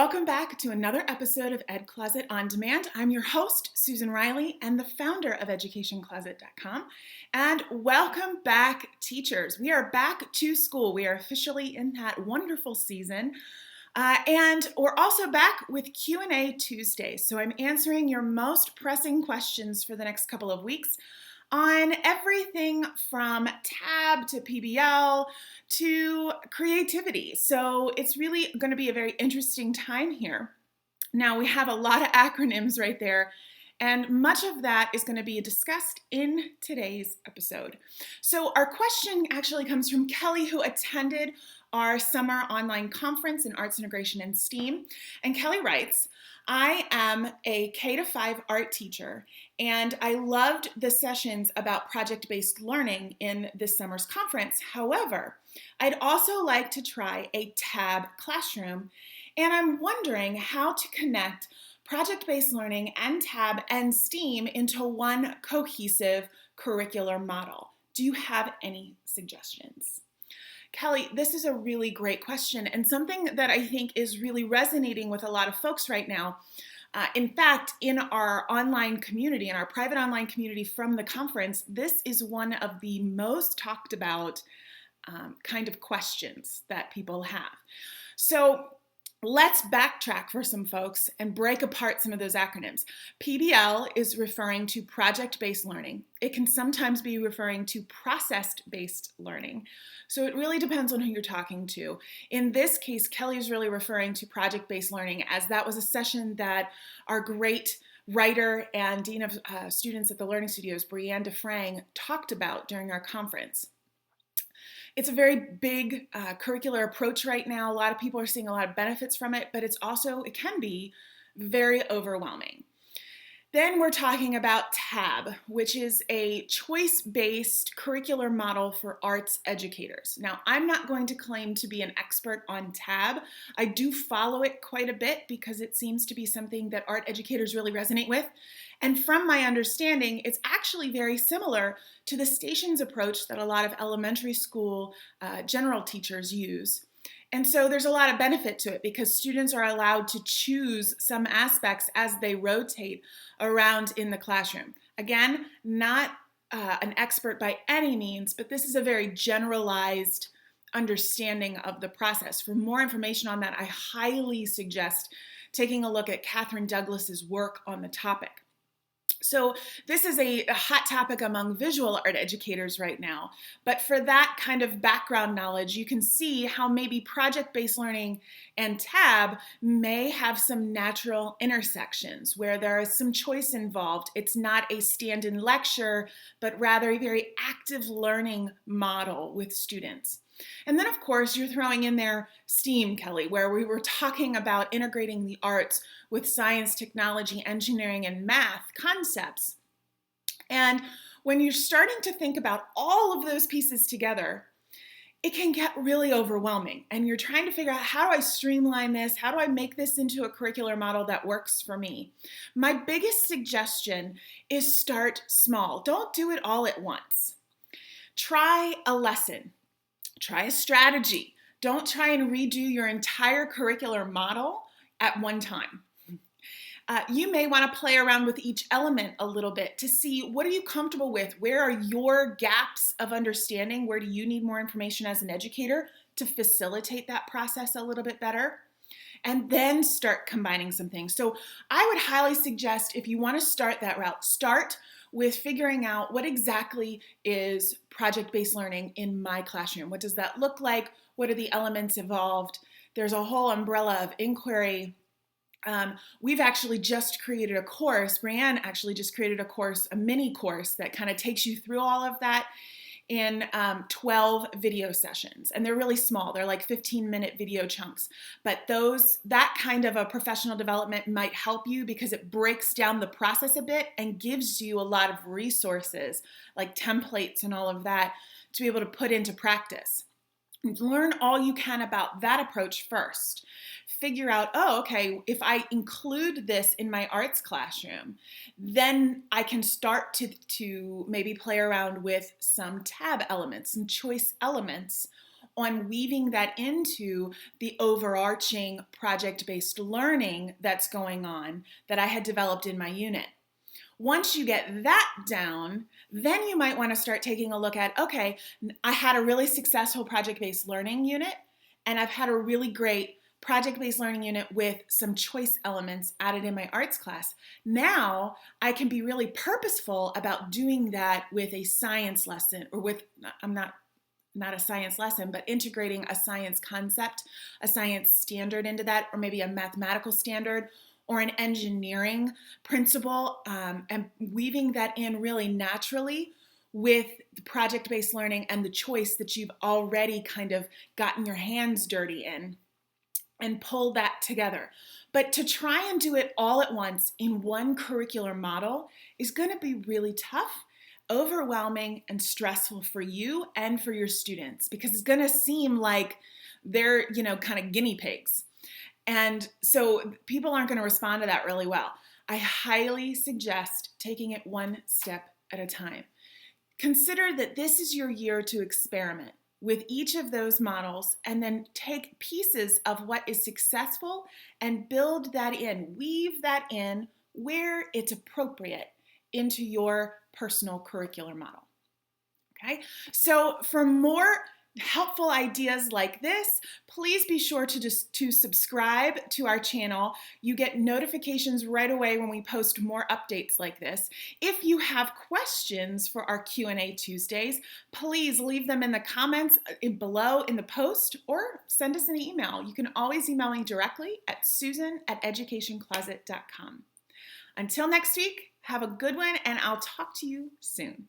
Welcome back to another episode of EdCloset On-Demand. I'm your host, Susan Riley, and the founder of EducationCloset.com. And welcome back, teachers. We are back to school. We are officially in that wonderful season. And we're also back with Q&A Tuesdays. So I'm answering your most pressing questions for the next couple of weeks on everything from TAB to PBL to creativity. So it's really going to be a very interesting time here. Now we have a lot of acronyms right there, and much of that is going to be discussed in today's episode. So our question actually comes from Kelly, who attended our summer online conference in Arts Integration and STEAM. And Kelly writes, I am a K-5 art teacher, and I loved the sessions about project-based learning in this summer's conference. However, I'd also like to try a TAB classroom, and I'm wondering how to connect project-based learning and TAB and STEAM into one cohesive curricular model. Do you have any suggestions? Kelly, this is a really great question and something that I think is really resonating with a lot of folks right now. In fact, in our online community, in our private online community from the conference, this is one of the most talked about kind of questions that people have. So let's backtrack for some folks and break apart some of those acronyms. PBL is referring to project-based learning. It can sometimes be referring to process-based learning. So it really depends on who you're talking to. In this case, Kelly is really referring to project-based learning, as that was a session that our great writer and Dean of Students at the Learning Studios, Brianne DeFrang, talked about during our conference. It's a very big curricular approach right now. A lot of people are seeing a lot of benefits from it, but it can be very overwhelming. Then we're talking about TAB, which is a choice-based curricular model for arts educators. Now, I'm not going to claim to be an expert on TAB. I do follow it quite a bit because it seems to be something that art educators really resonate with. And from my understanding, it's actually very similar to the stations approach that a lot of elementary school general teachers use. And so there's a lot of benefit to it because students are allowed to choose some aspects as they rotate around in the classroom. Again, not an expert by any means, but this is a very generalized understanding of the process. For more information on that, I highly suggest taking a look at Catherine Douglas's work on the topic. So this is a hot topic among visual art educators right now, but for that kind of background knowledge, you can see how maybe project-based learning and TAB may have some natural intersections where there is some choice involved. It's not a stand-in lecture, but rather a very active learning model with students. And then, of course, you're throwing in there STEAM, Kelly, where we were talking about integrating the arts with science, technology, engineering, and math concepts. And when you're starting to think about all of those pieces together, it can get really overwhelming. And you're trying to figure out, how do I streamline this? How do I make this into a curricular model that works for me? My biggest suggestion is start small. Don't do it all at once. Try a lesson. Try a strategy. Don't try and redo your entire curricular model at one time. You may want to play around with each element a little bit to see, what are you comfortable with? Where are your gaps of understanding? Where do you need more information as an educator to facilitate that process a little bit better? And then start combining some things. So I would highly suggest, if you want to start that route, start with figuring out what exactly is project-based learning in my classroom. What does that look like? What are the elements involved? There's a whole umbrella of inquiry. We've actually just created a course. Brianne actually just created a course, a mini course that kind of takes you through all of that in 12 video sessions. And they're really small. They're like 15-minute video chunks. But that kind of a professional development might help you because it breaks down the process a bit and gives you a lot of resources like templates and all of that to be able to put into practice. Learn all you can about that approach first. Figure out, oh, okay, if I include this in my arts classroom, then I can start to maybe play around with some TAB elements, some choice elements, on weaving that into the overarching project-based learning that's going on that I had developed in my unit. Once you get that down, then you might want to start taking a look at, okay, I had a really successful project-based learning unit, and I've had a really great project-based learning unit with some choice elements added in my arts class. Now I can be really purposeful about doing that with a science lesson, or with, I'm not a science lesson, but integrating a science concept, a science standard into that, or maybe a mathematical standard, or an engineering principle, and weaving that in really naturally with the project-based learning and the choice that you've already kind of gotten your hands dirty in, and pull that together. But to try and do it all at once in one curricular model is going to be really tough, overwhelming, and stressful for you and for your students, because it's going to seem like they're, kind of guinea pigs. And so people aren't going to respond to that really well. I highly suggest taking it one step at a time. Consider that this is your year to experiment with each of those models, and then take pieces of what is successful and build that in, weave that in where it's appropriate into your personal curricular model. Okay, so for more helpful ideas like this, please be sure to subscribe to our channel. You get notifications right away when we post more updates like this. If you have questions for our Q&A Tuesdays, please leave them in the comments below in the post, or send us an email. You can always email me directly at susan@educationcloset.com. Until next week, have a good one, and I'll talk to you soon.